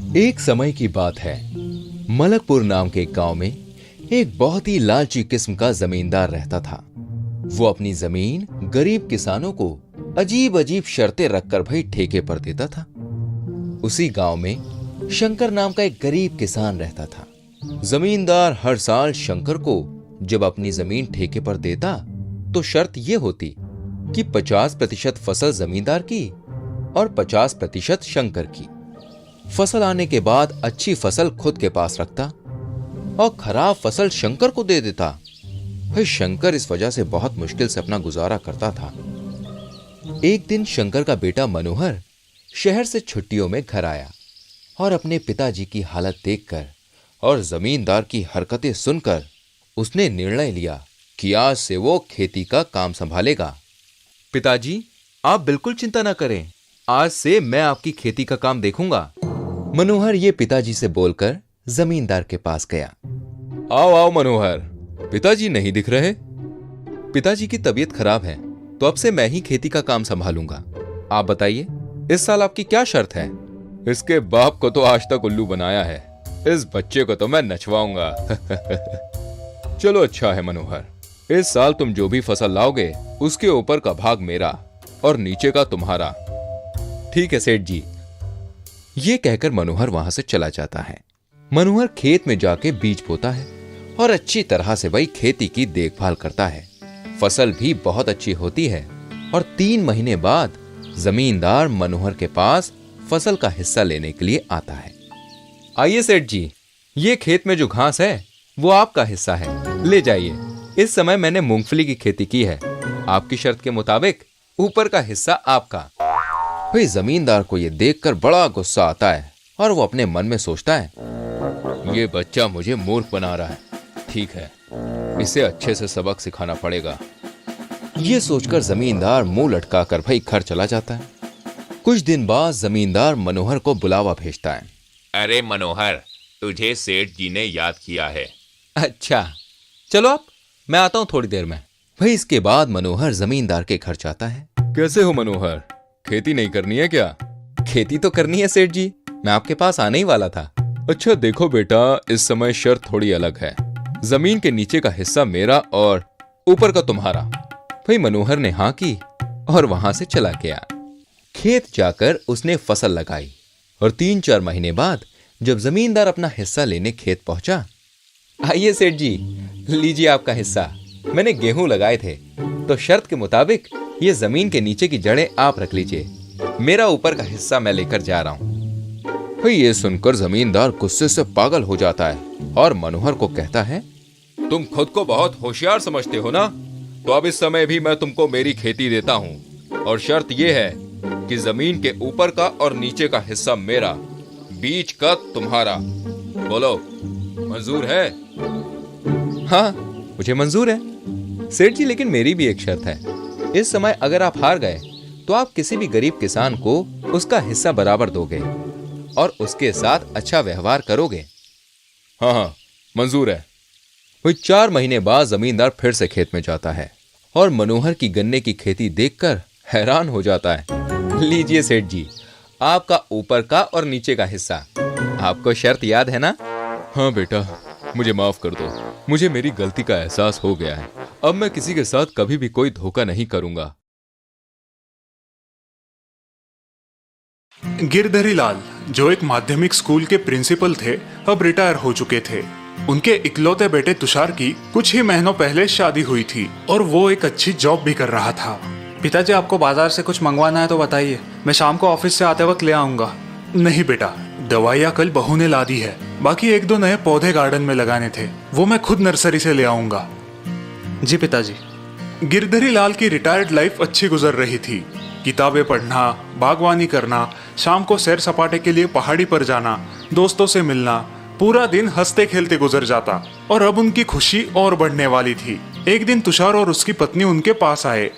एक समय की बात है। मलकपुर नाम के एक गांव में एक बहुत ही लालची किस्म का जमींदार रहता था। वो अपनी जमीन गरीब किसानों को अजीब अजीब शर्तें रखकर भाई ठेके पर देता था। उसी गांव में शंकर नाम का एक गरीब किसान रहता था। जमींदार हर साल शंकर को जब अपनी जमीन ठेके पर देता तो शर्त यह होती कि 50% फसल जमींदार की और 50% शंकर की। फसल आने के बाद अच्छी फसल खुद के पास रखता और खराब फसल शंकर को दे देता। भाई शंकर इस वजह से बहुत मुश्किल से अपना गुजारा करता था। एक दिन शंकर का बेटा मनोहर शहर से छुट्टियों में घर आया और अपने पिताजी की हालत देखकर और जमींदार की हरकतें सुनकर उसने निर्णय लिया कि आज से वो खेती का काम संभालेगा। पिताजी, आप बिल्कुल चिंता न करें, आज से मैं आपकी खेती का काम देखूंगा। मनोहर ये पिताजी से बोलकर जमींदार के पास गया। आओ आओ मनोहर, पिताजी नहीं दिख रहे। पिताजी की तबीयत खराब है तो अब से मैं ही खेती का काम संभालूंगा। आप बताइए, इस साल आपकी क्या शर्त है? इसके बाप को तो आज तक उल्लू बनाया है, इस बच्चे को तो मैं नचवाऊंगा। चलो अच्छा है मनोहर, इस साल तुम जो भी फसल लाओगे उसके ऊपर का भाग मेरा और नीचे का तुम्हारा। ठीक है सेठ जी। ये कहकर मनोहर वहां से चला जाता है। मनोहर खेत में जाके बीज बोता है और अच्छी तरह से भाई खेती की देखभाल करता है। फसल भी बहुत अच्छी होती है और 3 महीने बाद जमींदार मनोहर के पास फसल का हिस्सा लेने के लिए आता है। आइए सेठ जी, ये खेत में जो घास है वो आपका हिस्सा है, ले जाइए। इस समय मैंने मूंगफली की खेती की है, आपकी शर्त के मुताबिक ऊपर का हिस्सा आपका। भाई जमींदार को ये देखकर बड़ा गुस्सा आता है और वो अपने मन में सोचता है, ये बच्चा मुझे मूर्ख बना रहा है। ठीक है, इसे अच्छे से सबक सिखाना पड़ेगा। ये सोचकर जमींदार मुंह लटकाकर भाई घर चला जाता है। कुछ दिन बाद जमींदार मनोहर को बुलावा भेजता है। अरे मनोहर, तुझे सेठ जी ने याद किया है। अच्छा, चलो आप, मैं आता हूँ थोड़ी देर में। भाई इसके बाद मनोहर जमींदार के घर जाता है। कैसे हो मनोहर, खेती नहीं करनी है क्या? खेती तो करनी है सेठ जी, मैं आपके पास आने ही वाला था। अच्छा देखो बेटा, इस समय शर्त थोड़ी अलग है। जमीन के नीचे का हिस्सा मेरा और ऊपर का तुम्हारा। भाई मनोहर ने हाँ की और वहां से चला गया। खेत जाकर उसने फसल लगाई और 3-4 महीने बाद जब जमींदार अपना हिस्सा लेने खेत पहुंचा, आइए सेठ जी, लीजिए आपका हिस्सा। मैंने गेहूं लगाए थे तो शर्त के मुताबिक ये जमीन के नीचे की जड़ें आप रख लीजिए, मेरा ऊपर का हिस्सा मैं लेकर जा रहा हूं। भाई ये सुनकर जमींदार गुस्से से पागल हो जाता है और मनोहर को कहता है, तुम खुद को बहुत होशियार समझते हो ना, तो अब इस समय भी मैं तुमको मेरी खेती देता हूं और शर्त यह है कि जमीन के ऊपर का और नीचे का हिस्सा मेरा, बीच का तुम्हारा। बोलो, मंजूर है? हाँ, मुझे मंजूर है सेठ जी, लेकिन मेरी भी एक शर्त है। इस समय अगर आप हार गए तो आप किसी भी गरीब किसान को उसका हिस्सा बराबर दोगे और उसके साथ अच्छा व्यवहार करोगे। हाँ हाँ, मंजूर है। वही 4 महीने बाद जमींदार फिर से खेत में जाता है और मनोहर की गन्ने की खेती देखकर हैरान हो जाता है। लीजिए सेठ जी, आपका ऊपर का और नीचे का हिस्सा। आपको शर्त याद है ना? हाँ बेटा, मुझे माफ कर दो, मुझे मेरी गलती का एहसास हो गया है। अब मैं किसी के साथ कभी भी कोई धोखा नहीं करूंगा। गिरधरी लाल, जो एक माध्यमिक स्कूल के प्रिंसिपल थे, अब रिटायर हो चुके थे। उनके इकलौते बेटे तुषार की कुछ ही महीनों पहले शादी हुई थी और वो एक अच्छी जॉब भी कर रहा था। पिताजी, आपको बाजार से कुछ मंगवाना है तो बताइए, मैं शाम को ऑफिस से आते वक्त ले आऊंगा। नहीं बेटा, दवाइयाँ कल बहू ने ला दी है, बाकी 1-2 नए पौधे गार्डन में लगाने थे, वो मैं खुद नर्सरी से ले आऊंगा। जी पिताजी। गिरधरी लाल की रिटायर्ड लाइफ अच्छी गुजर रही थी। किताबें पढ़ना, बागवानी करना, शाम को सैर सपाटे के लिए पहाड़ी पर जाना, दोस्तों से मिलना, पूरा दिन हंसते खेलते गुजर जाता और अब उनकी खुशी और बढ़ने वाली थी। एक दिन तुषार और उसकी पत्नी उनके पास आए।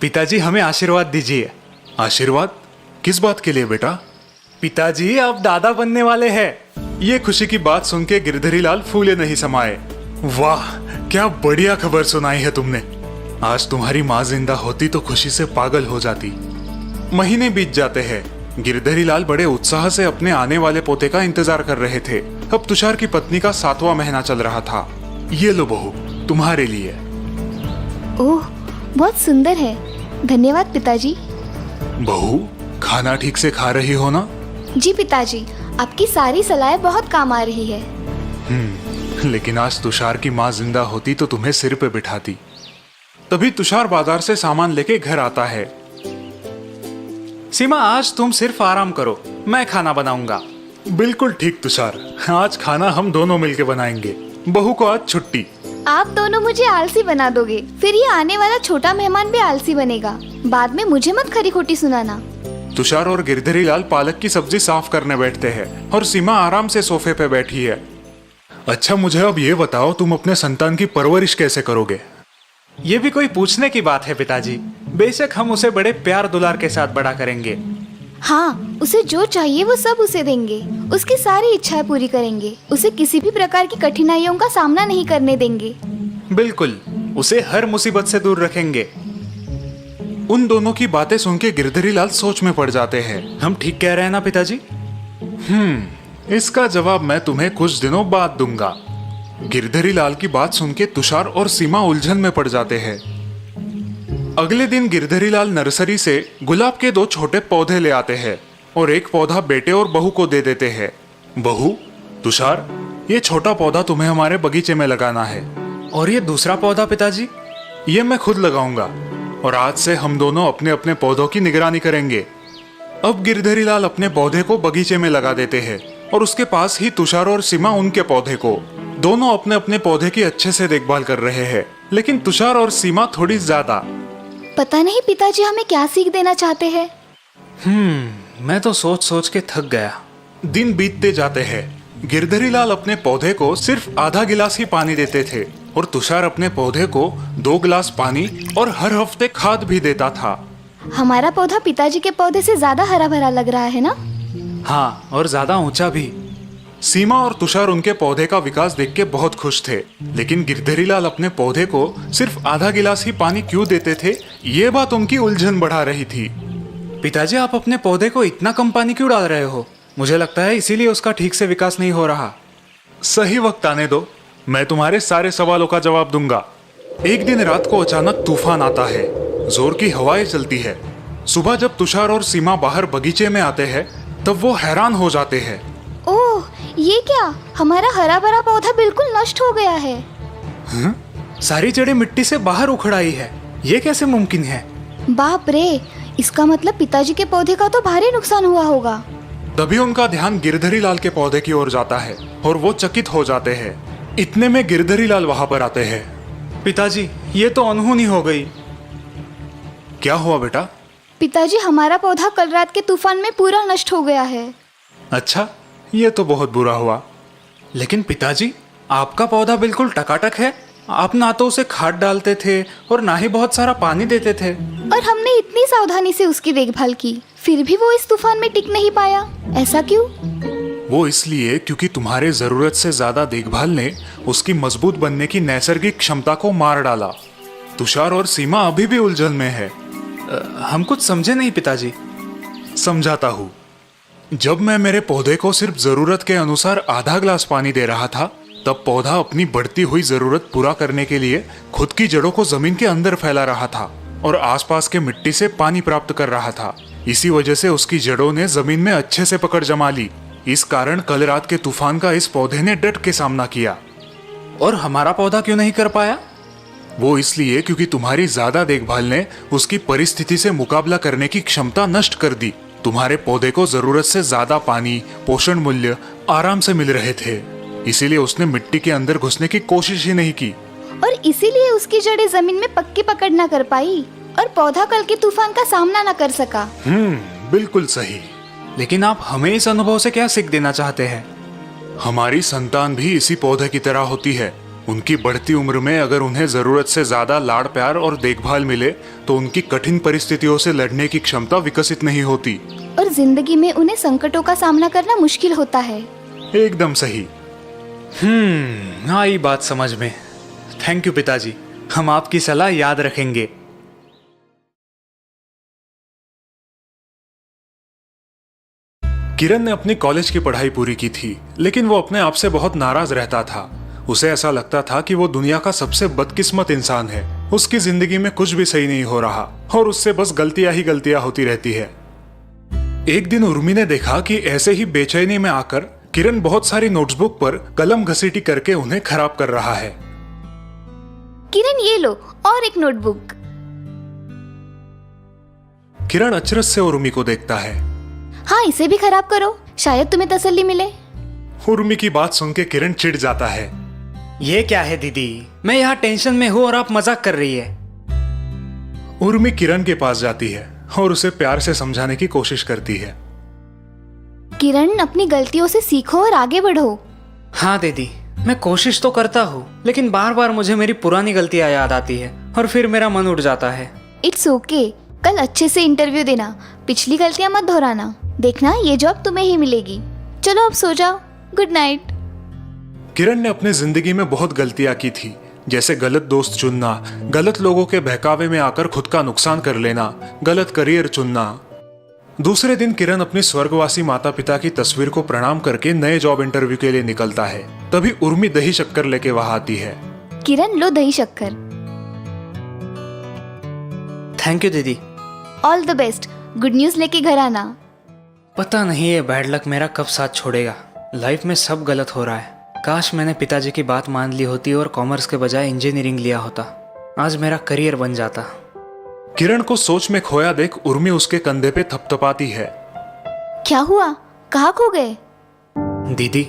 पिताजी, हमें आशीर्वाद दीजिए। आशीर्वाद? किस बात के लिए बेटा? पिताजी, आप दादा बनने वाले हैं। ये खुशी की बात सुन के गिरधरी लाल फूले नहीं समाये। वाह, क्या बढ़िया खबर सुनाई है तुमने। आज तुम्हारी माँ जिंदा होती तो खुशी से पागल हो जाती। महीने बीत जाते हैं। गिरधरी लाल बड़े उत्साह से अपने आने वाले पोते का इंतजार कर रहे थे। अब तुषार की पत्नी का 7वां महीना चल रहा था। ये लो बहू, तुम्हारे लिए। ओह, बहुत सुंदर है। धन्यवाद पिताजी। बहू, खाना ठीक से खा रही हो ना? जी पिताजी, आपकी सारी सलाहें बहुत काम आ रही है। लेकिन आज तुषार की माँ जिंदा होती तो तुम्हें सिर पे बिठाती। तभी तुषार बाजार से सामान लेके घर आता है। सीमा, आज तुम सिर्फ आराम करो, मैं खाना बनाऊंगा। बिल्कुल ठीक तुषार, आज खाना हम दोनों मिलके बनाएंगे। बहू को आज छुट्टी। आप दोनों मुझे आलसी बना दोगे, फिर ये आने वाला छोटा मेहमान भी आलसी बनेगा। बाद में मुझे मत खरी खोटी सुनाना। तुषार और गिरधरी लाल पालक की सब्जी साफ करने बैठते हैं और सीमा आराम से सोफे पे बैठी है। अच्छा, मुझे अब ये बताओ, तुम अपने संतान की परवरिश कैसे करोगे? ये भी कोई पूछने की बात है पिताजी। बेशक हम उसे बड़े प्यार दुलार के साथ बड़ा करेंगे। हाँ, उसे जो चाहिए वो सब उसे देंगे। उसकी सारी इच्छाएं पूरी करेंगे। उसे किसी भी प्रकार की कठिनाइयों का सामना नहीं करने देंगे। बिल्कुल, उसे हर मुसीबत से दूर रखेंगे। उन दोनों की बातें सुन के गिरधरी लाल सोच में पड़ जाते हैं। हम ठीक कह रहे हैं ना पिताजी? इसका जवाब मैं तुम्हें कुछ दिनों बाद दूंगा। गिरधरी लाल की बात सुन के तुषार और सीमा उलझन में पड़ जाते हैं। अगले दिन गिरधरी लाल नर्सरी से गुलाब के 2 छोटे पौधे ले आते हैं और एक पौधा बेटे और बहू को दे देते हैं। बहू, तुषार, ये छोटा पौधा तुम्हें हमारे बगीचे में लगाना है। और ये दूसरा पौधा पिताजी? ये मैं खुद लगाऊंगा और आज से हम दोनों अपने अपने पौधों की निगरानी करेंगे। अब गिरधरी लाल अपने पौधे को बगीचे में लगा देते हैं और उसके पास ही तुषार और सीमा उनके पौधे को। दोनों अपने अपने पौधे की अच्छे से देखभाल कर रहे हैं, लेकिन तुषार और सीमा थोड़ी ज्यादा। पता नहीं पिताजी हमें क्या सीख देना चाहते हैं। मैं तो सोच सोच के थक गया। दिन बीतते जाते हैं। गिरधरी लाल अपने पौधे को सिर्फ आधा गिलास ही पानी देते थे और तुषार अपने पौधे को 2 गिलास पानी और हर हफ्ते खाद भी देता था। हमारा पौधा पिताजी के पौधे से ज्यादा हरा भरा लग रहा है ना? हाँ, और ज्यादा ऊंचा भी। सीमा और तुषार उनके पौधे का विकास देख के बहुत खुश थे, लेकिन गिरधरी लाल अपने पौधे को सिर्फ आधा गिलास ही पानी क्यों देते थे, ये बात उनकी उलझन बढ़ा रही थी। पिताजी, आप अपने पौधे को इतना कम पानी क्यों डाल रहे हो? मुझे लगता है इसीलिए उसका ठीक से विकास नहीं हो रहा। सही वक्त आने दो, मैं तुम्हारे सारे सवालों का जवाब दूंगा। एक दिन रात को अचानक तूफान आता है। जोर की हवाएं चलती है। सुबह जब तुषार और सीमा बाहर बगीचे में आते हैं, तब वो हैरान हो जाते हैं। ओह, ये क्या? हमारा हरा भरा पौधा बिल्कुल नष्ट हो गया है। सारी जड़ें मिट्टी से बाहर उखड़ आई है। ये कैसे मुमकिन है? बाप रे, इसका मतलब पिताजी के पौधे का तो भारी नुकसान हुआ होगा। तभी उनका ध्यान गिरधरी लाल के पौधे की ओर जाता है और वो चकित हो जाते हैं। इतने में गिरधरी लाल वहां पर आते हैं। पिताजी, ये तो अनहोनी हो गई। क्या हुआ बेटा? पिताजी, हमारा पौधा कल रात के तूफान में पूरा नष्ट हो गया है। अच्छा, ये तो बहुत बुरा हुआ। लेकिन पिताजी, आपका पौधा बिल्कुल टकाटक है। आप ना तो उसे खाद डालते थे और ना ही बहुत सारा पानी देते थे। और हमने इतनी सावधानी से उसकी देखभाल की, फिर भी वो इस तूफान में टिक नहीं पाया। ऐसा क्यों? वो इसलिए क्योंकि तुम्हारे जरूरत से ज्यादा देखभाल ने उसकी मजबूत बनने की नैसर्गिक क्षमता को मार डाला। तुषार और सीमा अभी भी उलझन में है। हम कुछ समझे नहीं पिताजी। समझाता हूँ। जब मैं मेरे पौधे को सिर्फ जरूरत के अनुसार आधा गिलास पानी दे रहा था, तब पौधा अपनी बढ़ती हुई जरूरत पूरा करने के लिए खुद की जड़ों को जमीन के अंदर फैला रहा था और आसपास के मिट्टी से पानी प्राप्त कर रहा था। इसी वजह से उसकी जड़ों ने जमीन में अच्छे से पकड़ जमा ली। इस कारण कल रात के तूफान का इस पौधे ने डट के सामना किया। और हमारा पौधा क्यों नहीं कर पाया? वो इसलिए क्योंकि तुम्हारी ज्यादा देखभाल ने उसकी परिस्थिति से मुकाबला करने की क्षमता नष्ट कर दी। तुम्हारे पौधे को जरूरत से ज्यादा पानी, पोषण मूल्य आराम से मिल रहे थे, इसीलिए उसने मिट्टी के अंदर घुसने की कोशिश ही नहीं की। और इसीलिए उसकी जड़ें जमीन में पक्की पकड़ न कर पाई और पौधा कल के तूफान का सामना न कर सका। बिल्कुल सही। लेकिन आप हमें इस अनुभव से क्या सीख देना चाहते हैं? हमारी संतान भी इसी पौधे की तरह होती है। उनकी बढ़ती उम्र में अगर उन्हें जरूरत से ज्यादा लाड़ प्यार और देखभाल मिले तो उनकी कठिन परिस्थितियों से लड़ने की क्षमता विकसित नहीं होती और जिंदगी में उन्हें संकटों का सामना करना मुश्किल होता है। एकदम सही। आई बात समझ में। थैंक यू पिताजी, हम आपकी सलाह याद रखेंगे। किरण ने अपनी कॉलेज की पढ़ाई पूरी की थी, लेकिन वो अपने आप से बहुत नाराज रहता था। उसे ऐसा लगता था कि वो दुनिया का सबसे बदकिस्मत इंसान है। उसकी जिंदगी में कुछ भी सही नहीं हो रहा और उससे बस गलतियां ही गलतियां होती रहती है। एक दिन उर्मी ने देखा कि ऐसे ही बेचैनी में आकर किरण बहुत सारी नोटबुक पर कलम घसीटी करके उन्हें खराब कर रहा है। किरण ये लो और एक नोटबुक। किरण अचरज से उर्मी को देखता है। हाँ, इसे भी खराब करो, शायद तुम्हें तसल्ली मिले। उर्मी की बात सुन के किरण चिढ़ जाता है। ये क्या है दीदी, मैं यहाँ टेंशन में हूँ और आप मजाक कर रही है। उर्मी किरण के पास जाती है और उसे प्यार से समझाने की कोशिश करती है। किरण, अपनी गलतियों से सीखो और आगे बढ़ो। हाँ दीदी, मैं कोशिश तो करता हूँ, लेकिन बार बार मुझे मेरी पुरानी गलतियाँ याद आती है और फिर मेरा मन उठ जाता है। इट्स ओके, कल अच्छे से इंटरव्यू देना, पिछली गलतियां मत दोहराना। देखना, ये जॉब तुम्हें ही मिलेगी। चलो अब सो जाओ, गुड नाइट। किरण ने अपनी जिंदगी में बहुत गलतियां की थी, जैसे गलत दोस्त चुनना, गलत लोगों के बहकावे में आकर खुद का नुकसान कर लेना, गलत करियर चुनना। दूसरे दिन किरण अपनी स्वर्गवासी माता पिता की तस्वीर को प्रणाम करके नए जॉब इंटरव्यू के लिए निकलता है। तभी उर्मी दही शक्कर लेके वहां आती है। किरण, लो दही शक्कर। थैंक यू दीदी। All the best, good news लेके घर आना। पता नहीं ये बैड लक मेरा कब साथ छोड़ेगा। लाइफ में सब गलत हो रहा है। काश मैंने पिताजी की बात मान ली होती और कॉमर्स के बजाय इंजीनियरिंग लिया होता, आज मेरा करियर बन जाता। किरण को सोच में खोया देख उर्मी उसके कंधे पे थपथपाती है। क्या हुआ, कहाँ खो गए? दीदी,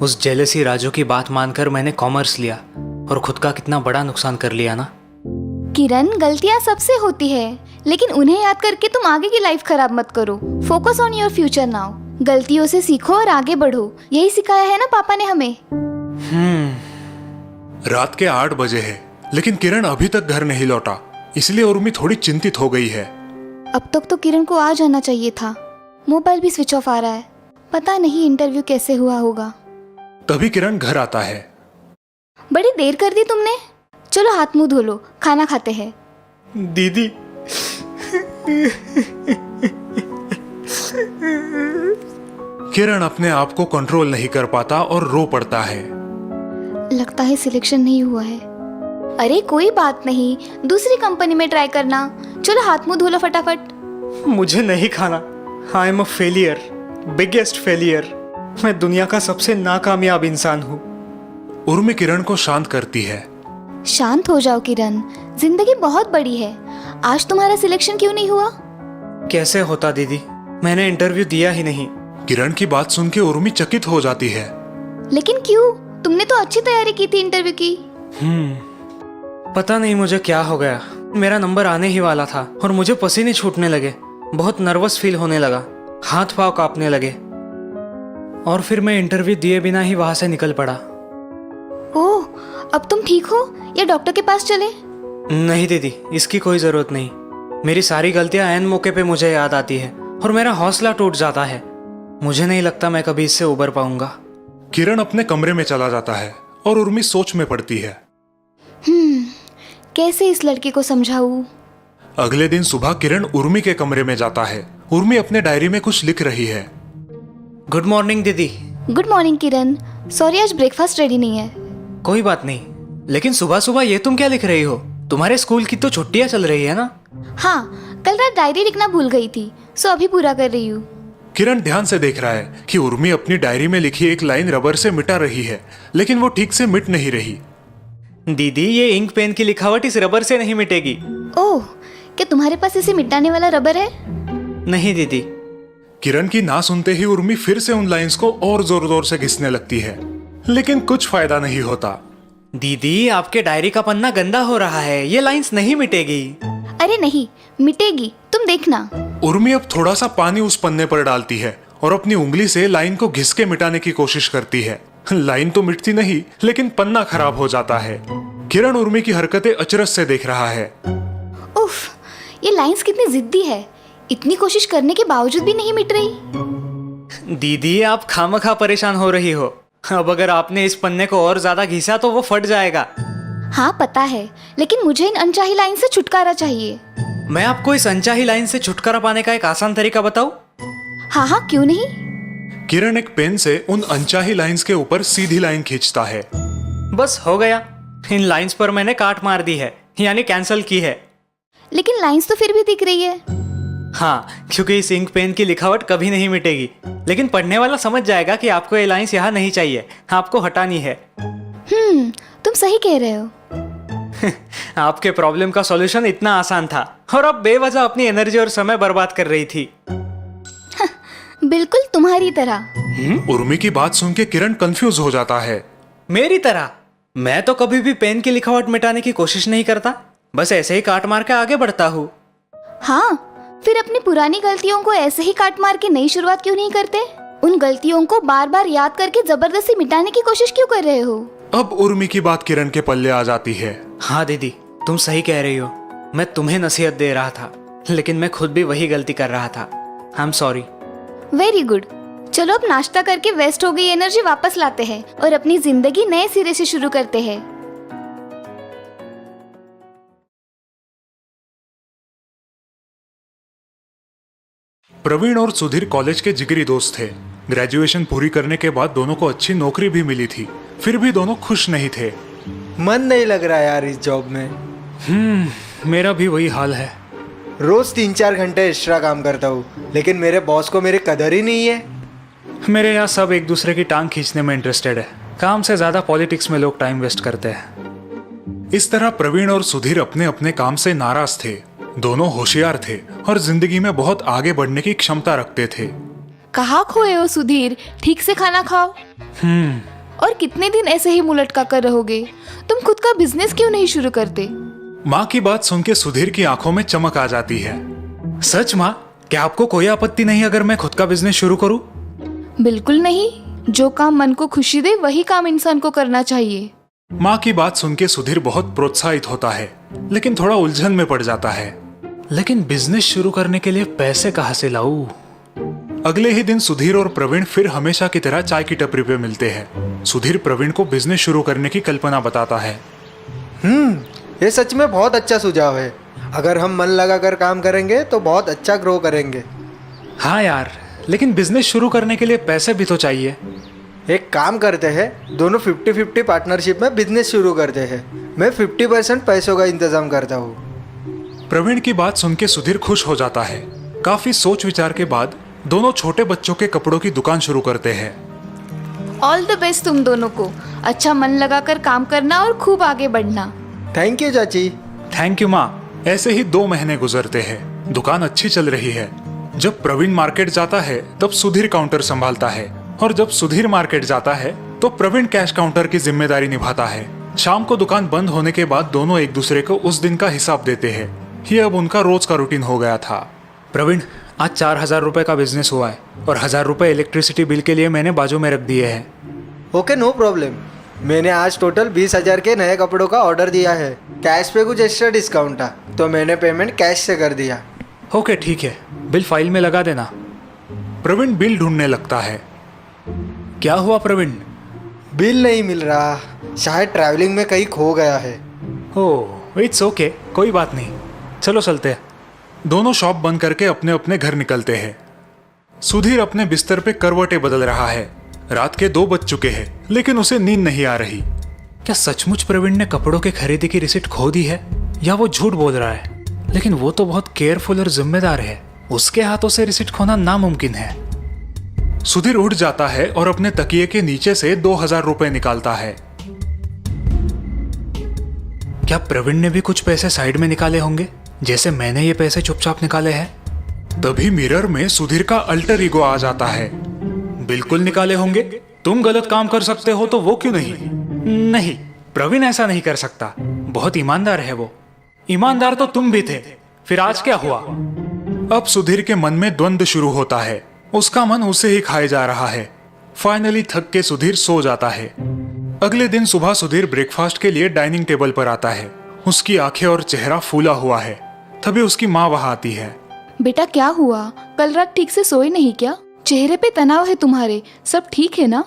उस जेलसी राजू की बात मानकर मैंने कॉमर्स लिया और खुद का कितना बड़ा नुकसान कर लिया ना। किरण, गलतियां सबसे होती है, लेकिन उन्हें याद करके तुम आगे की लाइफ खराब मत करो। Focus on your future now. गलतियों से सीखो और आगे बढ़ो, यही सिखाया है ना पापा ने हमें। रात के 8 बजे है, लेकिन किरण अभी तक घर नहीं लौटा, इसलिए उर्मी थोड़ी चिंतित हो गई है। अब तक तो किरण को आ जाना चाहिए था। मोबाइल भी स्विच ऑफ आ रहा है, पता नहीं इंटरव्यू कैसे हुआ होगा। तभी किरण घर आता है। बड़ी देर कर दी तुमने, चलो हाथ मुंह धो लो, खाना खाते हैं। दीदी, किरण अपने आप को कंट्रोल नहीं कर पाता और रो पड़ता है। लगता है सिलेक्शन नहीं हुआ है। अरे कोई बात नहीं, दूसरी कंपनी में ट्राई करना। चलो हाथ मुंह धो लो फटाफट। मुझे नहीं खाना। I am a failure, biggest failure. मैं दुनिया का सबसे नाकामयाब इंसान हूँ। उर्मी किरण को शांत करती है। शांत हो जाओ किरण, जिंदगी बहुत बड़ी है। आज तुम्हारा सिलेक्शन क्यों नहीं हुआ? कैसे होता दीदी, मैंने इंटरव्यू दिया ही नहीं। किरण की बात सुन के उर्मी चकित हो जाती है। लेकिन क्यों? तुमने तो अच्छी तैयारी की थी इंटरव्यू की। पता नहीं मुझे क्या हो गया। मेरा नंबर आने ही वाला था और मुझे पसीने छूटने लगे, बहुत नर्वस फील होने लगा, हाथ पांव कांपने लगे और फिर मैं इंटरव्यू दिए बिना ही वहां से निकल पड़ा। ओह, अब तुम ठीक हो या डॉक्टर के पास चले? नहीं दीदी, इसकी कोई जरूरत नहीं। मेरी सारी गलतियां ऐन मौके पे मुझे याद आती है और मेरा हौसला टूट जाता है। मुझे नहीं लगता मैं कभी इससे उबर पाऊंगा। किरण अपने कमरे में चला जाता है और उर्मी सोच में पड़ती है। कैसे इस लड़के को समझाऊं? अगले दिन सुबह किरण उर्मी के कमरे में जाता है। उर्मी अपने डायरी में कुछ लिख रही है। गुड मॉर्निंग दीदी। गुड मॉर्निंग किरण, सॉरी आज ब्रेकफास्ट रेडी नहीं है। कोई बात नहीं, लेकिन सुबह सुबह ये तुम क्या लिख रही हो? तुम्हारे स्कूल की तो छुट्टियां चल रही है ना? हाँ, कल रात डायरी लिखना भूल गई थी, सो अभी पूरा कर रही हूँ। किरण ध्यान से देख रहा है कि उर्मी अपनी डायरी में लिखी एक लाइन रबर से मिटा रही है, लेकिन वो ठीक से मिट नहीं रही। दीदी, ये इंक पेन की लिखावट इस रबर से नहीं मिटेगी। ओह, क्या तुम्हारे पास इसे मिटाने वाला रबर है? नहीं दीदी। किरण की ना सुनते ही उर्मी फिर से उन लाइंस को और जोर जोर से घिसने लगती है, लेकिन कुछ फायदा नहीं होता। दीदी, आपके डायरी का पन्ना गंदा हो रहा है, ये लाइंस नहीं मिटेगी। अरे नहीं, मिटेगी, तुम देखना। उर्मी अब थोड़ा सा पानी उस पन्ने पर डालती है और अपनी उंगली से लाइन को घिस के मिटाने की कोशिश करती है। लाइन तो मिटती नहीं, लेकिन पन्ना खराब हो जाता है। किरण उर्मी की हरकतें अचरज से देख रहा है। उफ, ये लाइंस कितनी जिद्दी है, इतनी कोशिश करने के बावजूद भी नहीं मिट रही। दीदी, आप खामखा परेशान हो रही हो। अब अगर आपने इस पन्ने को और ज्यादा घिसा तो वो फट जाएगा। हाँ पता है, लेकिन मुझे इन अनचाही लाइन से छुटकारा चाहिए। मैं आपको इस अनचाही लाइन से छुटकारा पाने का एक आसान तरीका बताऊं? हाँ हाँ, क्यों नहीं। किरण एक पेन से उन अनचाही लाइंस के ऊपर सीधी लाइन खींचता है। बस हो गया। इन लाइंस पर मैंने काट मार दी है, यानी कैंसिल की है। लेकिन लाइंस तो फिर भी दिख रही है। हाँ, क्योंकि इस इंक पेन की लिखावट कभी नहीं मिटेगी, लेकिन पढ़ने वाला समझ जाएगा कि आपको ये लाइंस यहाँ नहीं चाहिए, आपको हटानी है। तुम सही कह रहे हो। आपके प्रॉब्लम का सॉल्यूशन इतना आसान था और आप बेवजह अपनी एनर्जी और समय बर्बाद कर रही थी। बिल्कुल तुम्हारी तरह। उर्मी की बात सुन के किरण कंफ्यूज हो जाता है। मेरी तरह? मैं तो कभी भी पेन की लिखावट मिटाने की कोशिश नहीं करता, बस ऐसे ही काट मार के आगे बढ़ता हूँ। हाँ, फिर अपनी पुरानी गलतियों को ऐसे ही काट मार के नई शुरुआत क्यों नहीं करते? उन गलतियों को बार बार याद करके जबरदस्ती मिटाने की कोशिश क्यों कर रहे हो? अब उर्मी की बात किरण के पल्ले आ जाती है। हाँ दीदी, तुम सही कह रही हो। मैं तुम्हें नसीहत दे रहा था, लेकिन मैं खुद भी वही गलती कर रहा था। I am sorry. Very good. चलो अब नाश्ता करके वेस्ट हो गई एनर्जी वापस लाते हैं और अपनी जिंदगी नए सिरे से शुरू करते हैं। प्रवीण और सुधीर कॉलेज के जिगरी दोस्त थे। ग्रेजुएशन पूरी करने के बाद दोनों को अच्छी नौकरी भी मिली थी, फिर भी दोनों खुश नहीं थे। मन नहीं लग रहा यार इस जॉब में। मेरा भी वही हाल है। रोज 3-4 घंटे एक्स्ट्रा काम करता हूँ, लेकिन मेरे बॉस को मेरी कदर ही नहीं है। मेरे यहाँ सब एक दूसरे की टांग खींचने में इंटरेस्टेड है। काम से ज्यादा पॉलिटिक्स में लोग टाइम वेस्ट करते हैं। इस तरह प्रवीण और सुधीर अपने अपने काम से नाराज थे। दोनों होशियार थे और जिंदगी में बहुत आगे बढ़ने की क्षमता रखते थे। कहाँ खोए हो सुधीर? ठीक से खाना खाओ। और कितने दिन ऐसे ही मुंह लटका कर रहोगे? तुम खुद का बिजनेस क्यों नहीं शुरू करते? माँ की बात सुन के सुधीर की आंखों में चमक आ जाती है। सच माँ? क्या आपको कोई आपत्ति नहीं अगर मैं खुद का बिजनेस शुरू करूँ? बिल्कुल नहीं। जो काम मन को खुशी दे वही काम इंसान को करना चाहिए। माँ की बात सुन के सुधीर बहुत प्रोत्साहित होता है, लेकिन थोड़ा उलझन में पड़ जाता है। लेकिन बिजनेस शुरू करने के लिए पैसे कहाँ से लाऊं? अगले ही दिन सुधीर और प्रवीण फिर हमेशा की तरह चाय की टपरी पे मिलते हैं। सुधीर प्रवीण को बिजनेस शुरू करने की कल्पना बताता है। ये सच में बहुत अच्छा सुझाव है। अगर हम मन लगाकर काम करेंगे तो बहुत अच्छा ग्रो करेंगे। हाँ यार, लेकिन बिजनेस शुरू करने के लिए पैसे भी तो चाहिए। एक काम करते हैं, दोनों 50-50 पार्टनरशिप में बिजनेस शुरू करते हैं। मैं 50% पैसों का इंतजाम करता हूँ। प्रवीण की बात सुन के सुधीर खुश हो जाता है। काफी सोच विचार के बाद दोनों छोटे बच्चों के कपड़ों की दुकान शुरू करते हैं। ऑल द बेस्ट तुम दोनों को। अच्छा मन लगाकर काम करना और खूब आगे बढ़ना। थैंक यू चाची। थैंक यू माँ। ऐसे ही 2 महीने गुजरते हैं। दुकान अच्छी चल रही है। जब प्रवीण मार्केट जाता है तब सुधीर काउंटर संभालता है, और जब सुधीर मार्केट जाता है तो प्रवीण कैश काउंटर की जिम्मेदारी निभाता है। शाम को दुकान बंद होने के बाद दोनों एक दूसरे को उस दिन का हिसाब देते हैं। ये अब उनका रोज का रूटीन हो गया था। प्रवीण, आज 4000 रुपए का बिजनेस हुआ है और 1000 रुपए इलेक्ट्रिसिटी बिल के लिए मैंने बाजू में रख दिए हैं। Okay, no problem. मैंने आज टोटल 20,000 के नए कपड़ों का ऑर्डर दिया है। कैश पे कुछ एक्स्ट्रा डिस्काउंट था तो मैंने पेमेंट कैश से कर दिया। ओके ठीक है, बिल फाइल में लगा देना। प्रवीण बिल ढूंढने लगता है। क्या हुआ प्रवीण? बिल नहीं मिल रहा, शायद ट्रैवलिंग में कहीं खो गया है। ओह, इट्स ओके, कोई बात नहीं। चलो चलते हैं। दोनों शॉप बंद करके अपने अपने घर निकलते हैं। सुधीर अपने बिस्तर पे करवटें बदल रहा है। रात के 2 बज चुके हैं, लेकिन उसे नींद नहीं आ रही। क्या सचमुच प्रवीण ने कपड़ों के खरीदी की रिसीट खो दी है, या वो झूठ बोल रहा है? लेकिन वो तो बहुत केयरफुल और जिम्मेदार है। उसके हाथों से रिसीट खोना नामुमकिन है। सुधीर उठ जाता है और अपने तकिए के नीचे से 2000 रुपए निकालता है। क्या प्रवीण ने भी कुछ पैसे साइड में निकाले होंगे, जैसे मैंने ये पैसे चुपचाप निकाले हैं? तभी मिरर में सुधीर का अल्टर ईगो आ जाता है। बिल्कुल निकाले होंगे। तुम गलत काम कर सकते हो तो वो क्यों नहीं? नहीं, प्रवीण ऐसा नहीं कर सकता। बहुत ईमानदार है वो। ईमानदार तो तुम भी थे, फिर आज क्या हुआ? अब सुधीर के मन में द्वंद्व शुरू होता है। उसका मन उसे ही खाए जा रहा है। फाइनली थक के सुधीर सो जाता है। अगले दिन सुबह सुधीर ब्रेकफास्ट के लिए डाइनिंग टेबल पर आता है। उसकी आंखें और चेहरा फूला हुआ है। तभी उसकी माँ वहां आती है। बेटा क्या हुआ? कल रात ठीक से सोए नहीं क्या? चेहरे पे तनाव है तुम्हारे। सब ठीक है ना?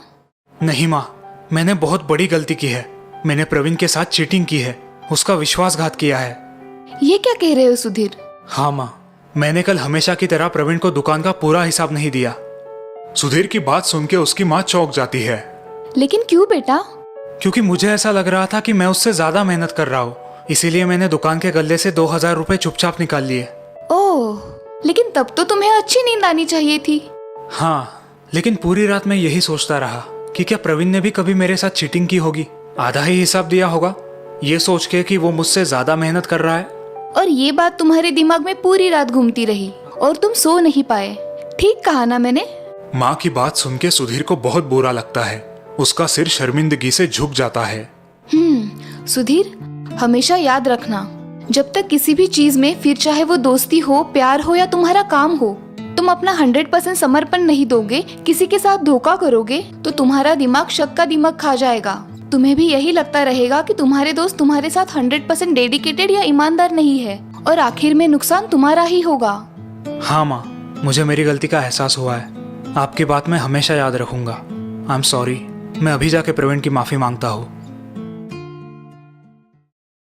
नहीं माँ, मैंने बहुत बड़ी गलती की है। मैंने प्रवीण के साथ चीटिंग की है, उसका विश्वासघात किया है। ये क्या कह रहे हो सुधीर? हाँ माँ, मैंने कल हमेशा की तरह प्रवीण को दुकान का पूरा हिसाब नहीं दिया। सुधीर की बात सुन के उसकी माँ चौंक जाती है। लेकिन क्यों बेटा? क्योंकि मुझे ऐसा लग रहा था कि मैं उससे ज्यादा मेहनत कर रहा हूँ, इसीलिए मैंने दुकान के गल्ले से 2000 रुपए चुपचाप निकाल लिए। ओह, लेकिन तब तो तुम्हें अच्छी नींद आनी चाहिए थी। हाँ, लेकिन पूरी रात मैं यही सोचता रहा कि क्या प्रवीण ने भी कभी मेरे साथ चीटिंग की होगी, आधा ही हिसाब दिया होगा, ये सोच के कि वो मुझसे ज्यादा मेहनत कर रहा है। और ये बात तुम्हारे दिमाग में पूरी रात घूमती रही और तुम सो नहीं पाए। ठीक कहा ना मैंने? माँ की बात सुन के सुधीर को बहुत बुरा लगता है। उसका सिर शर्मिंदगी से झुक जाता है। सुधीर, हमेशा याद रखना, जब तक किसी भी चीज में, फिर चाहे वो दोस्ती हो, प्यार हो या तुम्हारा काम हो, तुम अपना 100% समर्पण नहीं दोगे, किसी के साथ धोखा करोगे, तो तुम्हारा दिमाग शक का दिमाग खा जाएगा। तुम्हें भी यही लगता रहेगा कि तुम्हारे दोस्त तुम्हारे साथ 100% डेडिकेटेड या ईमानदार नहीं है, और आखिर में नुकसान तुम्हारा ही होगा। हाँ माँ, मुझे मेरी गलती का एहसास हुआ है। आपकी बात मैं हमेशा याद रखूंगा। I am sorry. मैं अभी जाके प्रवीण की माफी मांगता हूँ।